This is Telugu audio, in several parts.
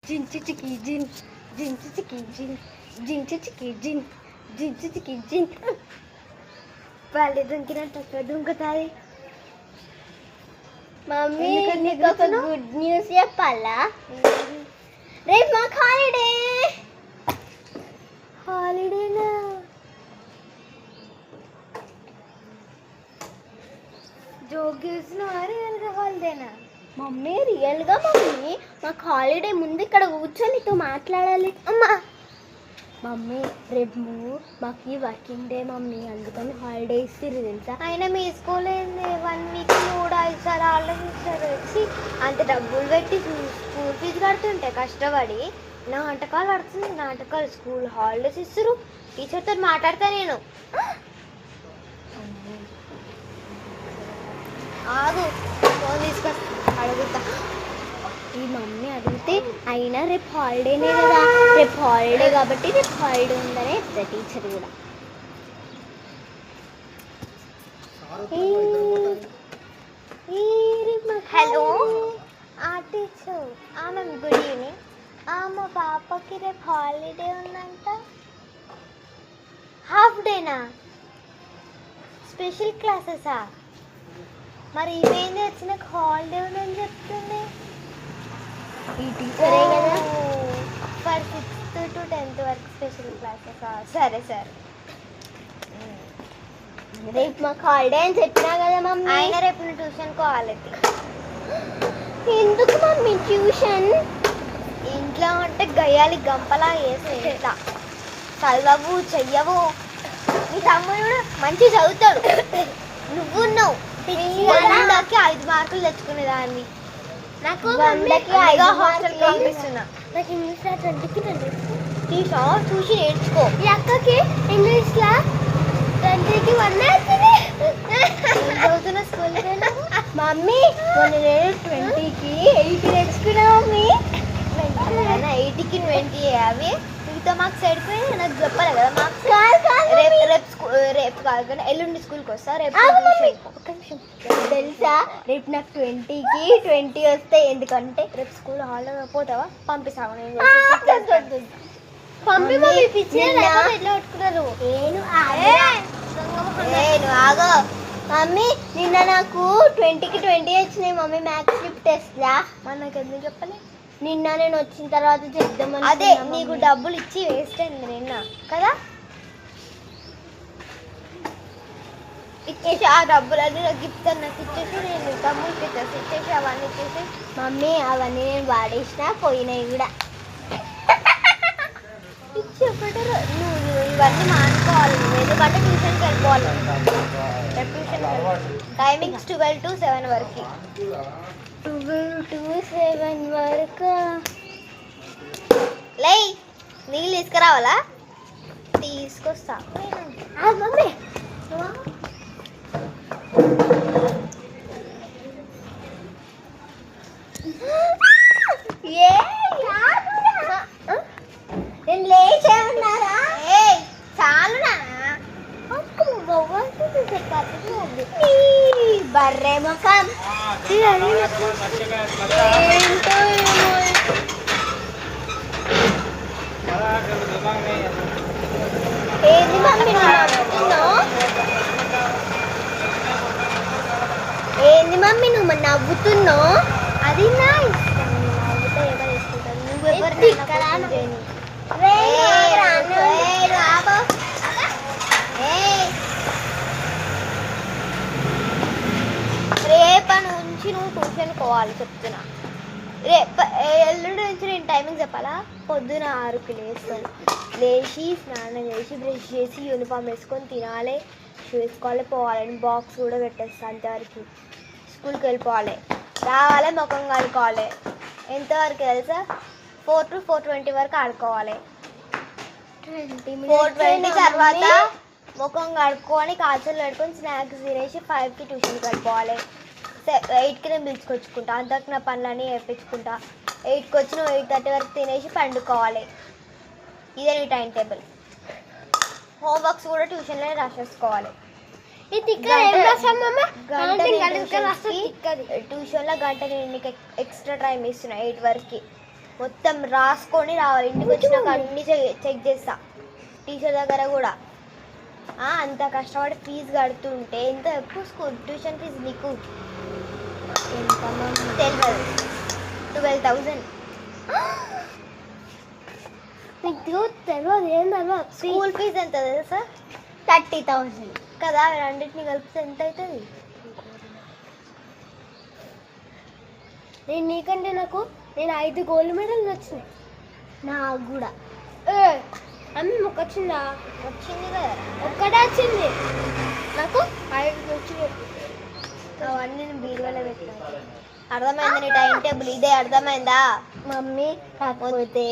జిన్ చిచికి జిన్ జిన్ చిచికి జిన్ జిన్ చిచికి జిన్ జిన్ చిచికి జిన్. వాళ్ళు దుంకినట్టు దుంకుతాయి. మమ్మీ నీకు ఒక గుడ్ న్యూస్ చెప్పాలా? రేపు మాకు హాలిడే. హాలిడేనా? జోక్ చేస్తున్నావా? రియల్గా హాలిడేనా? మమ్మీ రియల్గా మమ్మీ మాకు హాలిడే. ముందు ఇక్కడ కూర్చొని నీతో మాట్లాడాలి. అమ్మా మమ్మీ రేపు మాకు ఈ వర్కింగ్ డే మమ్మీ, అందుకని హాలిడే ఇస్తారు తెలుసా. అయినా మీ స్కూల్ ఏంది 1 వీక్ 3-5 సార్లు హాలిడేస్ ఇస్తారు. వచ్చి అంత డబ్బులు పెట్టి స్కూల్ ఫీజు కడుతుంటే కష్టపడి నాటకాలు ఆడుతుంది. నాటకాలు స్కూల్ హాలిడేస్ ఇస్తారు. టీచర్తో మాట్లాడతా నేను. ఆగు ఫోన్ తీసుకొస్తా అడుగుతా. ఈ మమ్మీ అడిగితే అయినా రేపు హాలిడేనే కదా, రేపు హాలిడే కాబట్టి రేపు హాలిడే ఉందనే చెప్తా టీచర్ కూడా. Hello teacher. Ma'am good evening. మా పాపకి రేపు హాలిడే ఉందంట. హాఫ్ డేనా? స్పెషల్ క్లాసెసా? మరి ఇవేంది వచ్చిన హాలిడే ఉందని చెప్తుంది ఈ టీచరే కదా. ఫర్ 6th to 10th వరకు స్పెషల్ క్లాసెసా? సరే సరే. రేపు మాకు హాలిడే అని చెప్పినా కదా మమ్మీ. అయినా రేపు నువ్వు ట్యూషన్కి పోవాలి. ఎందుకు మమ్మీ ట్యూషన్? ఇంట్లో ఉంటే గయ్యాలి గంపలా వేసి ఇట్లా చదవవు చెయ్యవు. మీ తమ్ముడు కూడా మంచిగా చదువుతాడు, నువ్వున్నావు 5 మార్కులు తెచ్చుకునేదాన్ని. నాకు 100కి 5 హాస్టల్కి పంపిస్తున్నా. నాకు ఇంగ్లీష్లో 20కి 20 చూసి నేర్చుకో. ఈ అక్కకి ఇంగ్లీష్లో 20కి 1 వచ్చింది. చదువుతున్న స్కూల్కి మమ్మీ మొన్న నేను 20కి 80 తెచ్చుకున్నా మమ్మీ. 80కి 20 అవి మిగతా మార్క్స్ సైడ్పోయి నాకు చెప్పాలి కదా. మార్క్స్ రేపు కాదు కానీ ఎల్లుండి స్కూల్కి వస్తా. రేపు తెలుసా రేపు నాకు 20కి 20 వస్తాయి. ఎందుకంటే రేపు స్కూల్ హాల్లో పోతావా? పంపిస్తావు. నేను పంపి ఎట్లా పెట్టుకున్నారు? నేను ఆగో మమ్మీ. నిన్న నాకు 20కి 20 వచ్చినాయి మమ్మీ మ్యాథ్స్ స్లిప్ టెస్ట్లా. మరి నాకు ఎందుకు చెప్పలే? నిన్న నేను వచ్చిన తర్వాత చెప్దామని. అదే నీకు డబ్బులు ఇచ్చి వేస్ట్ అయింది నిన్న కదా. ఇచ్చేసి ఆ డబ్బులు అది గిఫ్ట్ నాకు ఇచ్చేసి నేను తమ్ముడికి ఇచ్చేసి అవన్నీ ఇచ్చేసి మమ్మీ అవన్నీ నేను వాడేసిన పోయినాయి కూడా. ఇచ్చేపటారు నువ్వు ఇవన్నీ మానుకోవాలి. ఎందుకంటే ట్యూషన్కి వెళ్ళిపోవాలి. ట్యూషన్ టైమింగ్స్ 12 to 7 వరకు. 12 to 7 వరకు లే. నీళ్ళు తీసుకురావాలా? తీసుకొస్తా మమ్మీ. నేను లేచే ఉన్నారా? చాలునా బర్రె ముఖం. ఏంది మమ్మీ నవ్వుతున్నావు? ఏంది మమ్మీ నువ్వు నవ్వుతున్నావు? అది నా ఇష్టం. నవ్వుతా ఎవరు వేసుకుంటారు? నువ్వు ఎవరు? రేపటి నుంచి నువ్వు ట్యూషన్ పోవాలి చెప్తున్నా. ఎల్లుండి నుంచి నేను టైమింగ్ చెప్పాలా? పొద్దున 6కి లేస్తాను. లేచి స్నానం చేసి బ్రష్ చేసి యూనిఫామ్ వేసుకొని తినాలి, షూ వేసుకోవాలి, పోవాలి. బాక్స్ కూడా పెట్టేస్తాను. అంతవరకు స్కూల్కి వెళ్ళిపోవాలి, రావాలి, ముఖం కడుక్కోవాలి. ఎంతవరకు తెలుసా? 4 to 4:20 వరకు ఆడుకోవాలి. 4:20 తర్వాత ముఖం కడుక్కొని కాచులు కడుక్కొని స్నాక్స్ తినేసి 5కి ట్యూషన్కి వెళ్ళిపోవాలి. 8కి నేను పిలుచుకొచ్చుకుంటా. అంతకు నా పనులన్నీ వేయించుకుంటా. 8కి వచ్చి నువ్వు 8:30 వరకు తినేసి పండుకోవాలి. ఇదే నీ టైం టేబుల్. హోంవర్క్స్ కూడా ట్యూషన్లో రాసేసుకోవాలి. ట్యూషన్లో గంట నేను నీకు ఎక్స్ట్రా టైం ఇస్తున్నా 8 వరకు. మొత్తం రాసుకొని రావాలి. ఇంటికి వచ్చినాక అన్ని చెక్ చేస్తా, టీచర్ దగ్గర కూడా. అంత కష్టపడి ఫీజు కడుతుంటే ఎంత ఎక్కువ స్కూల్ ట్యూషన్ ఫీజు నీకు ఎంత తెలియదు? 12,000. నీకు తెలియదు? ఏం తెలియదు? స్కూల్ ఫీజు ఎంత తెలుసా? 30,000 కదా. రెండింటిని కలిపితే ఎంత అవుతుంది? నేను నీకంటే నేను 5 గోల్డ్ మెడల్ వచ్చినాయి. నాకు కూడా. అమ్మ మొక్క వచ్చిందా? వచ్చింది కదా, ఒక్కటే వచ్చింది నాకు. 5 వచ్చినాయి. అవన్నీ నేను బీరువాలో పెట్టాను. అర్థమైందా? నీ టైం టేబుల్ ఇదే, అర్థమైందా? మమ్మీ కాకపోతే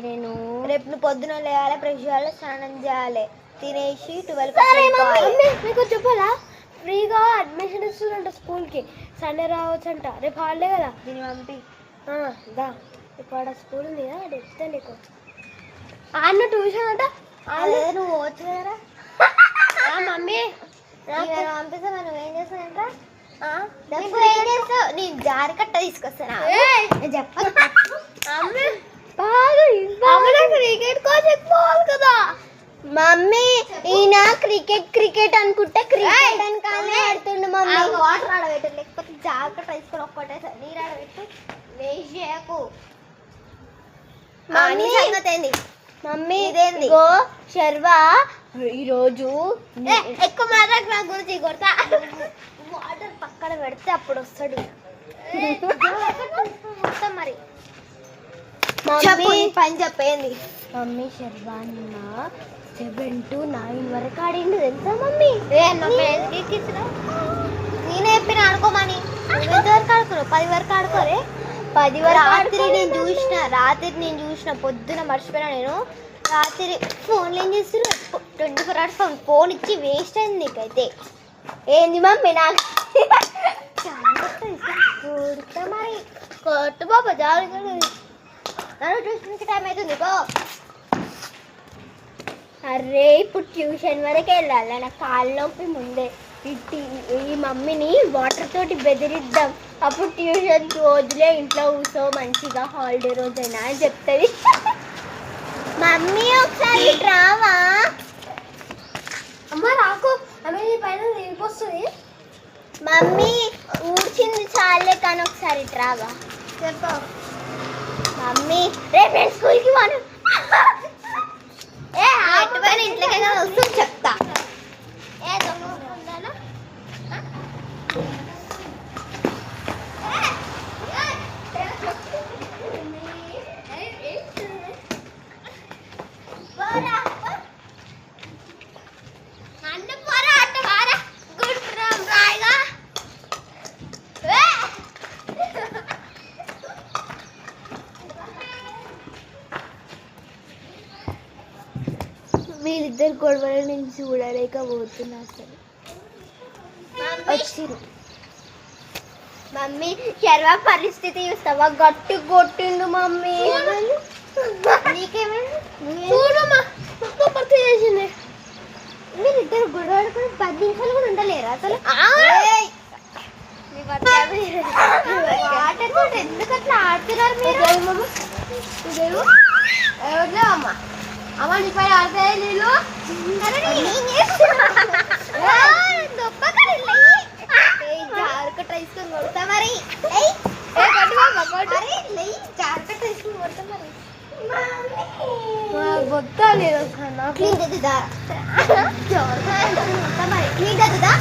నేను రేపు నువ్వు పొద్దున లేవాలి, బ్రష్ చేయాలి, స్నానం చేయాలి, తినేసి 12 మీకు చెప్పాలా? ఫ్రీగా అడ్మిషన్ ఇస్తుందంట స్కూల్కి. సండే రావచ్చంట. రేపు హాలిడే కదా. దీన్ని పంపి దా. ఇప్పుడు స్కూల్ ఉంది కదా, అది చెప్తే నీకు. అన్న ట్యూషన్ అంట. నువ్వు పోవచ్చు కదా. మమ్మీ పంపిస్తా. నువ్వేం చేస్తానంట? నేను జారి కట్ట తీసుకొస్తాను. క్రికెట్ కోచ్ ఎక్కువాలి కదా. మమ్మీ ఈయన క్రికెట్ అనుకుంటే క్రికెట్ అని కానీ ఆడుతుండు. మమ్మీ వాటర్ ఆడబెట్టు, లేకపోతే జాగ్రత్త తీసుకొని ఒక్కటే నీరు ఆడబెట్టు. వేస్ట్ చేయకు. మమ్మీ ఇదేంది? శర్వా ఈరోజు ఎక్కువ మాట్లాడు నా గురించి కొడతా. వాటర్ పక్కన పెడితే అప్పుడు వస్తాడు మొత్తం. మరి పని చెప్పేయండి. మమ్మీ శర్వా నిన్న 7 to 9 వరకు ఆడిండు తెలుసా మమ్మీ? నేనే చెప్పిన ఆడుకోమని. ఎంతవరకు ఆడుకోరు? 10 వరకు ఆడుకోరే. 10 వరకు. రాత్రి నేను చూసిన పొద్దున మర్చిపోయినా. నేను రాత్రి ఫోన్లో ఏం చేస్తారు? 24 hours ఫోన్ ఇచ్చి వేస్ట్ అయింది నీకైతే. ఏంది మమ్మీ? నాకు కొడతా మరి. కొట్టు బాబా, జాగ్రత్త. నన్ను ట్యూషన్కి టైం అవుతుంది. అరే ఇప్పుడు ట్యూషన్ వరకు వెళ్ళాలి. నా కాళ్ళ నొప్పి ముందే. ఈ మమ్మీని వాటర్ తోటి బెదిరిద్దాం. అప్పుడు ట్యూషన్ రోజులే ఇంట్లో కూర్చో మంచిగా, హాలిడే రోజైనా అని చెప్తుంది. మమ్మీ ఒకసారి రావా? అమ్మ రాకు. అమ్మ నీ పైన నిలిపొస్తుంది. మమ్మీ ఊడ్చింది చాలే కానీ ఒకసారి రావా? చెప్పు మమ్మీ. రేపు నేను స్కూల్కి పోను. ఇంట్లోకి వస్తూ చెప్తా. వీళ్ళిద్దరు గొడవలు నేను చూడలేకపోతున్నా అసలు. వచ్చిరు. మమ్మీ శర్వా పరిస్థితి చూస్తావా? గట్టి కొట్టిండు మమ్మీ. నీకేమైంది? చూడమ్మా చేసింది. మీరిద్దరు గొడవ ఆడుకుని 10 నిమిషాలు కూడా ఉండలేరు అసలు. ఎందుకు అట్లా ఆడుతున్నారు మీరు? అమ్మ అమ్మ నీ పైన ఆడితే నేను జాగ్రత్త తీసుకొని కొడతా మరి. బొత్తా లేదు క్లీన్ అవుతుందా? మరి క్లీన్ అవుతుందా?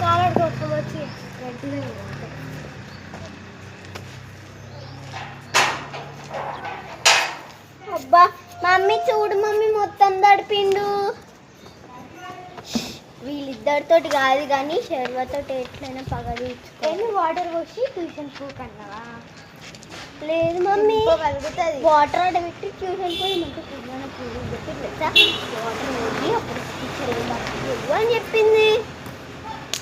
కాలాడుకో వచ్చి అబ్బా మమ్మీ చూడు, మమ్మీ మొత్తం తడిపిండు. వీళ్ళిద్దరితోటి కాదు కానీ శర్వతో ఎట్లయినా పగ తీర్చుకో. వాటర్ పోసి ట్యూషన్ పోకన్నావా? లేదు మమ్మీ, కలుగుతుంది. వాటర్ ఆడబెట్టి ట్యూషన్ పోయి మంచి పువ్వున పూలు పెట్టి వాటర్ పోయి అప్పుడు టీచర్ అని చెప్పింది.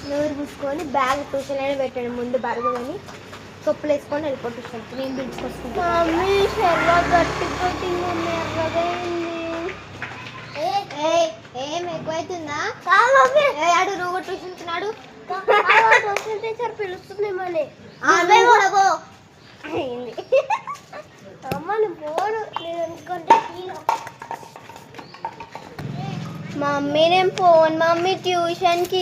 నూరు పూసుకొని బ్యాగ్ ట్యూషన్ అయినా పెట్టాను ముందు బరుగు అని చెప్పులు వేసుకొని వెళ్ళిపో ట్యూషన్కి. నేను పిలుచుకొస్తాను. మమ్మీ శర్వ గట్టి కొట్టింది మమ్మీ, ఎర్రగా ఏం ఎక్కువైతుందా? ఆడు నువ్వు ట్యూషన్కి నాడు ట్యూషన్ టీచర్ పిలుస్తుంది మళ్ళీ ఆమె కూడా పో. అయింది అమ్మ నేను పోను నేను అనుకుంటే మమ్మీ నేను పోను మమ్మీ ట్యూషన్కి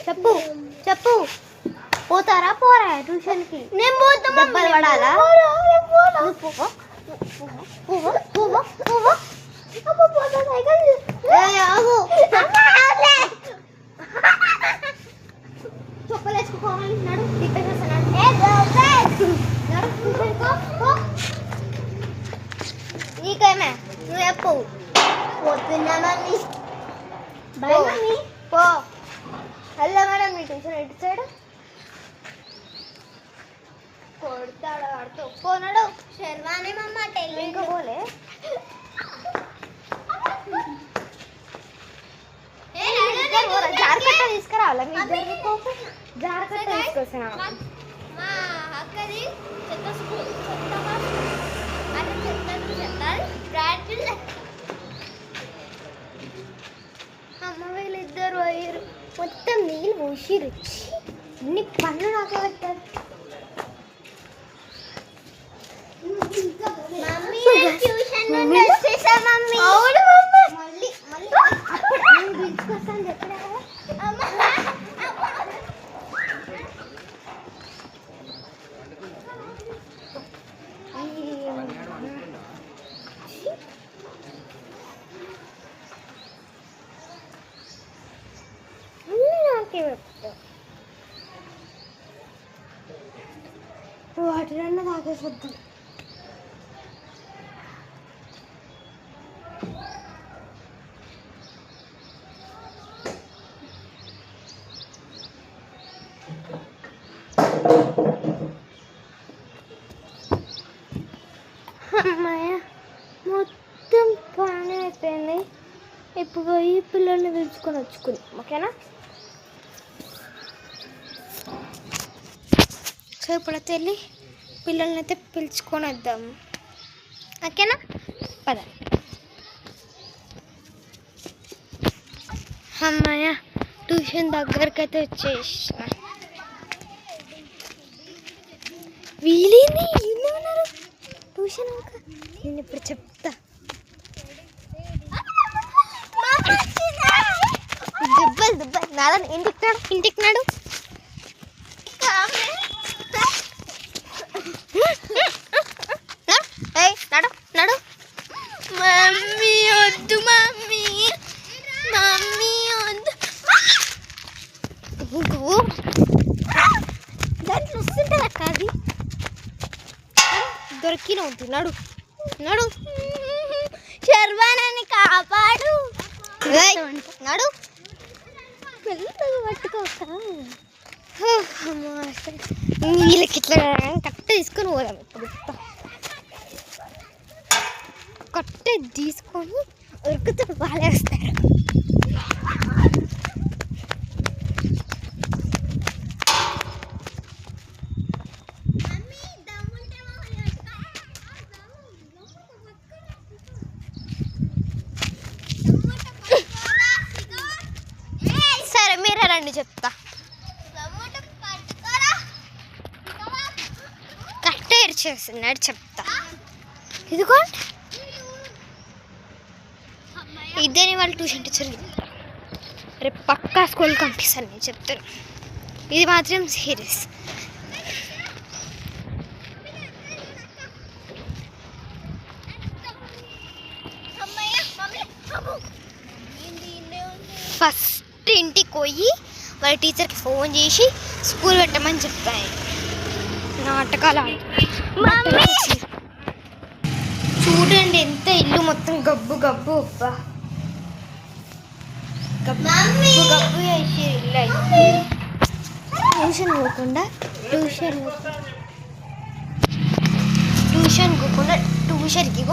చెప్పు చెప్పు పోతారా పోరా ట్యూషన్కి? నేను పోతా దెబ్బలు పడాలా? చెప్పలేసుకోవాలి నడు నీకేమే నువ్వు చెప్పు. పోతున్నా మమ్మీ బాయ్ మమ్మీ పో. హలో మేడం మీ ట్యూషన్ ఎటు సైడ్? కొడతాడు ఆడుతూ పోనాడు. శర్వాణి మమ్మ టెల్ ఇంకా పోలే. జారకట్ట తీసుకురావాలా మీ ఇద్దరికి? జారకట్ట తీసుకొచ్చినా మా అక్కది చెత్త స్కూల్ చెత్త ప్రాక్టీస్ అమ్మ వీళ్ళిద్దరు అయ్యారు మొత్తం నీళ్ళు పోసిరు. అన్ని పనులు నాకే పెట్టారు. మమ్మీ ట్యూషన్ నుండి వచ్చేసా మమ్మీ. అవును మమ్మీ. మళ్ళీ మళ్ళీ నేను తీసుకొస్తాను చెప్పడా? నాకే చెప్తా వాటర్ అన్న తాగేసొద్దాం. అమ్మాయ మొత్తం పని అయిపోయింది. ఇప్పుడు పోయి పిల్లల్ని పిలుచుకొని వచ్చుకుని ఓకేనా? సో ఇప్పుడైతే వెళ్ళి పిల్లల్ని అయితే పిలుచుకొని వద్దాం ఓకేనా? పద. అమ్మాయ ట్యూషన్ దగ్గరికి అయితే వచ్చేసిన. వీళ్ళేంది ఏమన్నారు ట్యూషన్ అంక? నేను ఇప్పుడు చెప్తా. దెబ్బలు దెబ్బలు నాన్న ఇంటికి నాడు నడు నడు. మమ్మీ వద్దు మమ్మీ మమ్మీ వద్దు. దాంట్లో వస్తుంటుంది అక్క అది దొరికిన ఉంటుంది. నడు నడు శర్వాణాన్ని కాపాడు. నడు మెల్లగా పట్టుకోక. వీళ్ళకి ఇట్లా కట్ట తీసుకొని పోదాం. ఇప్పుడు కట్ట తీసుకొని ఉరుకుతూ బాలేస్తారు. సరే మీరే రండి చెప్తా. కట్ట ఇచ్చేస్తున్నాడు చెప్తా. ఇదిగోండి ఇద్దరిని వాళ్ళు ట్యూషన్ టీచర్. రేపు పక్కా స్కూల్కి పంపిస్తాను నేను చెప్తాను. ఇది మాత్రం సీరియస్. ఫస్ట్ ఇంటికి పోయి వాళ్ళ టీచర్కి ఫోన్ చేసి స్కూల్ పెట్టమని చెప్తాను. నాటకాలు చూడండి ఎంత ఇల్లు మొత్తం గబ్బు గబ్బు. అబ్బా గబ్బు గబ్బు వేసి ఇల్లు అయితే. ట్యూషన్ పోకుండా ట్యూషన్కి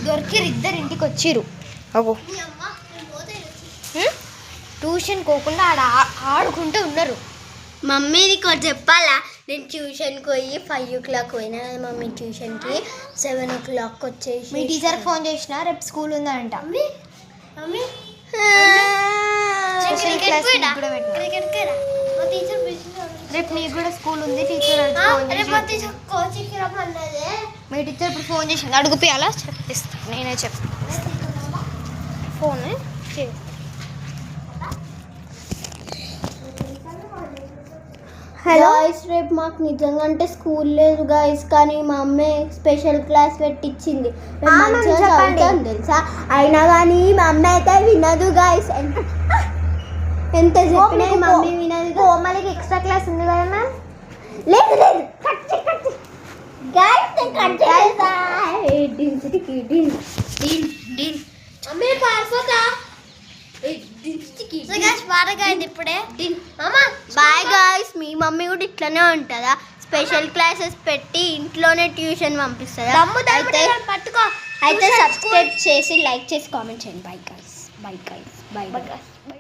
దొరికిరు ఇద్దరు ఇంటికి వచ్చిర్రు. అగో ట్యూషన్ పోకుండా ఆడ ఆడుకుంటూ ఉన్నారు. మమ్మీ నీకు చెప్పాలా, నేను ట్యూషన్కి పోయి 5 o'clock పోయినా కదా మమ్మీ ట్యూషన్కి 7 o'clock వచ్చేసి మీ టీచర్కి ఫోన్ చేసిన రేపు స్కూల్ ఉందంట. మమ్మీ స్పెషల్ క్లాస్ నీకు కూడా పెట్టినా. రేపు నీకు కూడా స్కూల్ ఉంది. టీచర్ కోచింగ్కి రమ్మన్నదే. మీ టీచర్ ఇప్పుడు ఫోన్ చేసింది. అడుగుపియాలా చెప్పిస్తాను, నేనే చెప్తాను. ఫోన్ హలో గైస్, రేపు మాకు నిజంగా అంటే స్కూల్ లేదు గైస్, కానీ మా అమ్మే స్పెషల్ క్లాస్ పెట్టించింది. మేము మంచిగా చదువుతాం తెలుసా, అయినా కానీ మా అమ్మ అయితే వినదు గైస్. ఎంత చెప్పినా మా మమ్మీ వినదు. కోమలికి ఎక్స్ట్రా క్లాస్ ఉంది కదా మ్యామ్. లేదు లేదు గైస్, నేను కట్ చేస్తా. మమ్మీ పారిపోతా. ఇప్పుడే బాయ్ గాయ్స్, మీ మమ్మీ కూడా ఇట్లానే ఉంటుందా? స్పెషల్ క్లాసెస్ పెట్టి ఇంట్లోనే ట్యూషన్ పంపిస్తుందా? పట్టుకో. అయితే సబ్స్క్రైబ్ చేసి లైక్ చేసి కామెంట్ చేయండి. By guys, by guys, by.